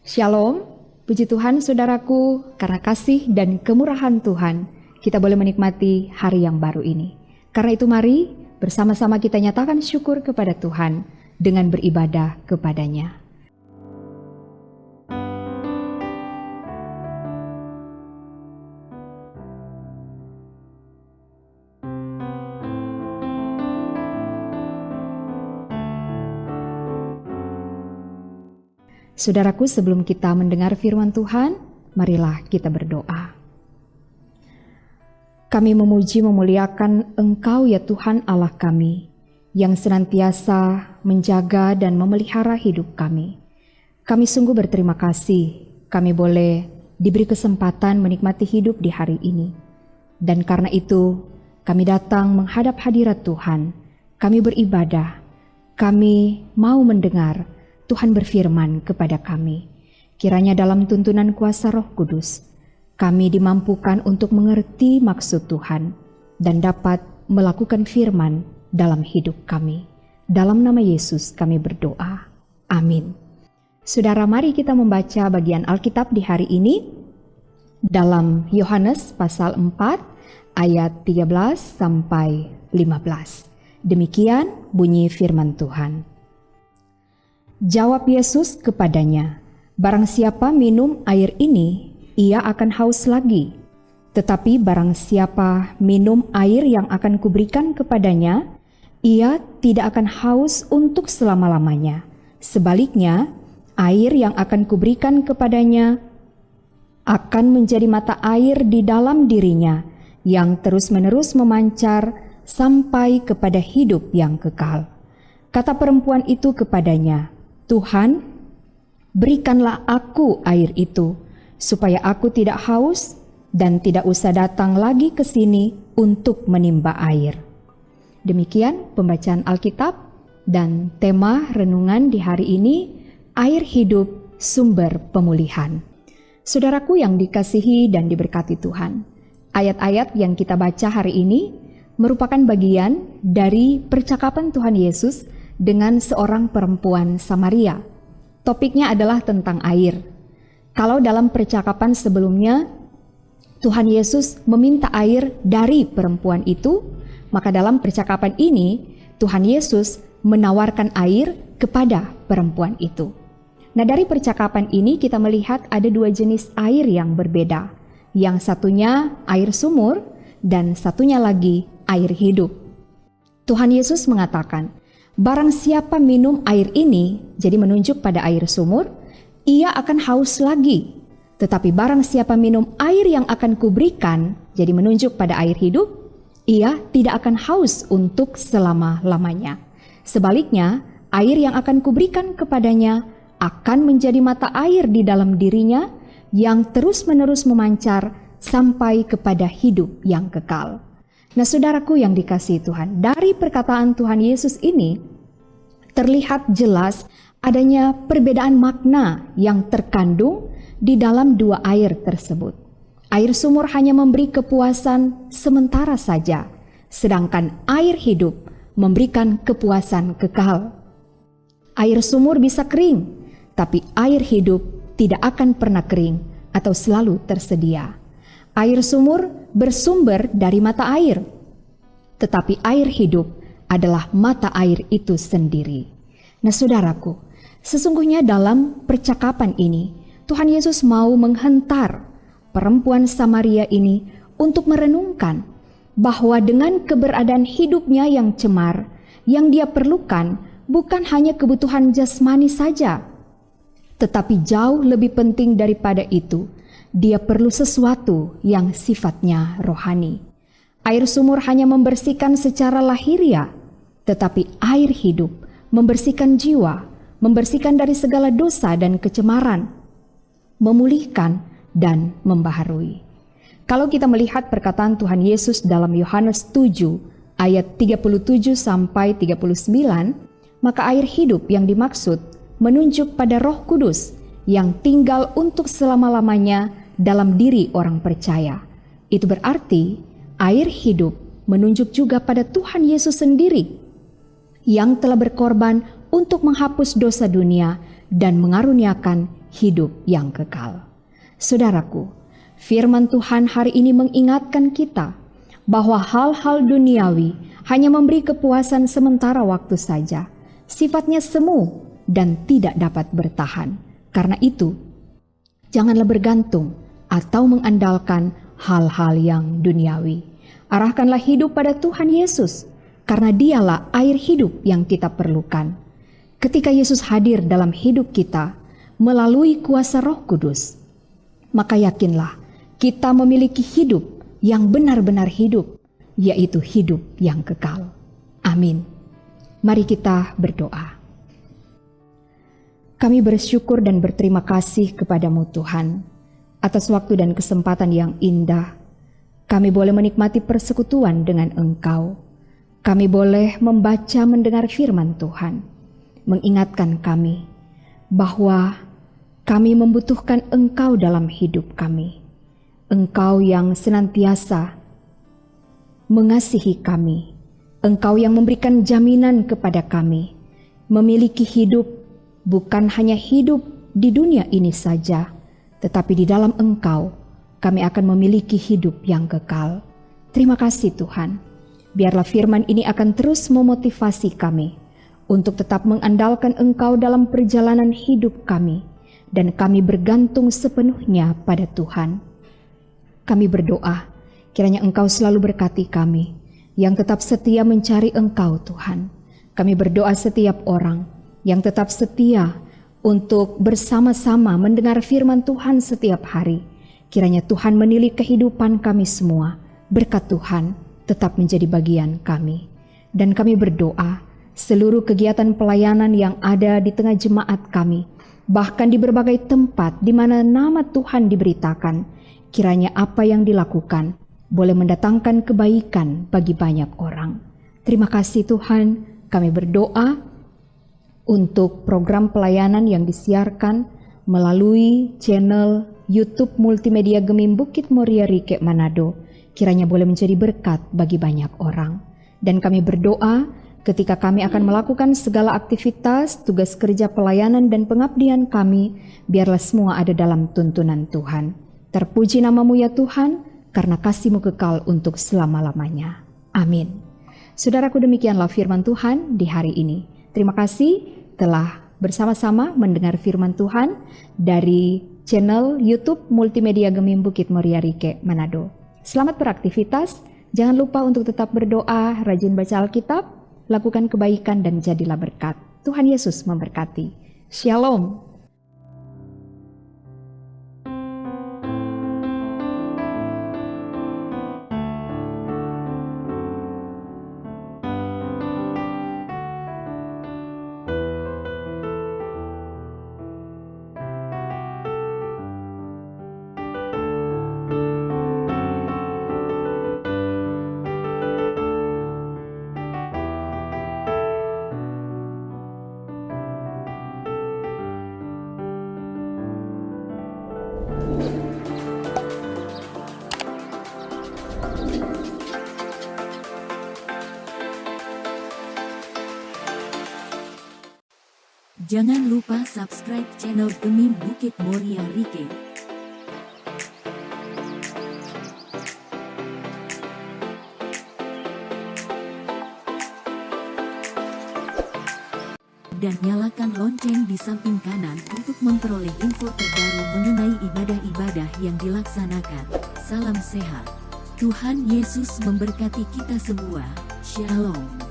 Shalom, puji Tuhan saudaraku, karena kasih dan kemurahan Tuhan, kita boleh menikmati hari yang baru ini. Karena itu mari bersama-sama kita nyatakan syukur kepada Tuhan dengan beribadah kepada-Nya. Saudaraku, sebelum kita mendengar firman Tuhan, marilah kita berdoa. Kami memuji memuliakan Engkau ya Tuhan Allah kami, yang senantiasa menjaga dan memelihara hidup kami. Kami sungguh berterima kasih, kami boleh diberi kesempatan menikmati hidup di hari ini. Dan karena itu, kami datang menghadap hadirat Tuhan, kami beribadah, kami mau mendengar Tuhan berfirman kepada kami. Kiranya dalam tuntunan kuasa Roh Kudus, kami dimampukan untuk mengerti maksud Tuhan dan dapat melakukan firman dalam hidup kami. Dalam nama Yesus kami berdoa. Amin. Saudara, mari kita membaca bagian Alkitab di hari ini dalam Yohanes pasal 4 ayat 13 sampai 15. Demikian bunyi firman Tuhan. Jawab Yesus kepadanya, "Barang siapa minum air ini, ia akan haus lagi. Tetapi barang siapa minum air yang akan kuberikan kepadanya, ia tidak akan haus untuk selama-lamanya. Sebaliknya, air yang akan kuberikan kepadanya akan menjadi mata air di dalam dirinya, yang terus-menerus memancar sampai kepada hidup yang kekal." Kata perempuan itu kepadanya, "Tuhan, berikanlah aku air itu, supaya aku tidak haus dan tidak usah datang lagi ke sini untuk menimba air." Demikian pembacaan Alkitab dan tema renungan di hari ini, air hidup sumber pemulihan. Saudaraku yang dikasihi dan diberkati Tuhan, ayat-ayat yang kita baca hari ini merupakan bagian dari percakapan Tuhan Yesus dengan seorang perempuan Samaria. Topiknya adalah tentang air. Kalau dalam percakapan sebelumnya Tuhan Yesus meminta air dari perempuan itu, maka dalam percakapan ini Tuhan Yesus menawarkan air kepada perempuan itu. Nah, dari percakapan ini kita melihat ada dua jenis air yang berbeda. Yang satunya air sumur dan satunya lagi air hidup. Tuhan Yesus mengatakan, "Barang siapa minum air ini," jadi menunjuk pada air sumur, "ia akan haus lagi. Tetapi barang siapa minum air yang akan kuberikan," jadi menunjuk pada air hidup, "ia tidak akan haus untuk selama-lamanya. Sebaliknya, air yang akan kuberikan kepadanya akan menjadi mata air di dalam dirinya, yang terus-menerus memancar sampai kepada hidup yang kekal." Nah, saudaraku yang dikasihi Tuhan, dari perkataan Tuhan Yesus ini terlihat jelas adanya perbedaan makna yang terkandung di dalam dua air tersebut. Air sumur hanya memberi kepuasan sementara saja, sedangkan air hidup memberikan kepuasan kekal. Air sumur bisa kering, tapi air hidup tidak akan pernah kering atau selalu tersedia. Air sumur bersumber dari mata air, tetapi air hidup adalah mata air itu sendiri. Nah, saudaraku, sesungguhnya dalam percakapan ini Tuhan Yesus mau menghentar perempuan Samaria ini untuk merenungkan bahwa dengan keberadaan hidupnya yang cemar, yang dia perlukan bukan hanya kebutuhan jasmani saja, tetapi jauh lebih penting daripada itu, dia perlu sesuatu yang sifatnya rohani. Air sumur hanya membersihkan secara lahiriah, tetapi air hidup membersihkan jiwa, membersihkan dari segala dosa dan kecemaran, memulihkan dan membaharui. Kalau kita melihat perkataan Tuhan Yesus dalam Yohanes 7 ayat 37 sampai 39, maka air hidup yang dimaksud menunjuk pada Roh Kudus yang tinggal untuk selama-lamanya dalam diri orang percaya. Itu berarti air hidup menunjuk juga pada Tuhan Yesus sendiri yang telah berkorban untuk menghapus dosa dunia dan mengaruniakan hidup yang kekal. Saudaraku, firman Tuhan hari ini mengingatkan kita bahwa hal-hal duniawi hanya memberi kepuasan sementara waktu saja. Sifatnya semu dan tidak dapat bertahan. Karena itu, janganlah bergantung atau mengandalkan hal-hal yang duniawi. Arahkanlah hidup pada Tuhan Yesus, karena Dialah air hidup yang kita perlukan. Ketika Yesus hadir dalam hidup kita melalui kuasa Roh Kudus, maka yakinlah kita memiliki hidup yang benar-benar hidup, yaitu hidup yang kekal. Amin. Mari kita berdoa. Kami bersyukur dan berterima kasih kepadamu Tuhan, atas waktu dan kesempatan yang indah. Kami boleh menikmati persekutuan dengan Engkau. Kami boleh membaca mendengar firman Tuhan, mengingatkan kami bahwa kami membutuhkan Engkau dalam hidup kami. Engkau yang senantiasa mengasihi kami. Engkau yang memberikan jaminan kepada kami, memiliki hidup bukan hanya hidup di dunia ini saja, tetapi di dalam Engkau kami akan memiliki hidup yang kekal. Terima kasih Tuhan. Biarlah firman ini akan terus memotivasi kami untuk tetap mengandalkan Engkau dalam perjalanan hidup kami, dan kami bergantung sepenuhnya pada Tuhan. Kami berdoa, kiranya Engkau selalu berkati kami, yang tetap setia mencari Engkau Tuhan. Kami berdoa setiap orang yang tetap setia untuk bersama-sama mendengar firman Tuhan setiap hari. Kiranya Tuhan menilik kehidupan kami semua. Berkat Tuhan tetap menjadi bagian kami. Dan kami berdoa seluruh kegiatan pelayanan yang ada di tengah jemaat kami, bahkan di berbagai tempat di mana nama Tuhan diberitakan, kiranya apa yang dilakukan boleh mendatangkan kebaikan bagi banyak orang. Terima kasih Tuhan. Kami berdoa untuk program pelayanan yang disiarkan melalui channel YouTube Multimedia Gemim Bukit Moria Rike Manado, kiranya boleh menjadi berkat bagi banyak orang. Dan kami berdoa ketika kami akan melakukan segala aktivitas, tugas kerja pelayanan dan pengabdian kami, biarlah semua ada dalam tuntunan Tuhan. Terpuji namamu ya Tuhan, karena kasih-Mu kekal untuk selama-lamanya. Amin. Saudaraku, demikianlah firman Tuhan di hari ini. Terima kasih telah bersama-sama mendengar firman Tuhan dari channel YouTube Multimedia Gemim Bukit Moria Rike Manado. Selamat beraktivitas, jangan lupa untuk tetap berdoa, rajin baca Alkitab, lakukan kebaikan dan jadilah berkat. Tuhan Yesus memberkati. Shalom. Jangan lupa subscribe channel Gemim Bukit Moria Rike. Dan nyalakan lonceng di samping kanan untuk memperoleh info terbaru mengenai ibadah-ibadah yang dilaksanakan. Salam sehat. Tuhan Yesus memberkati kita semua. Shalom.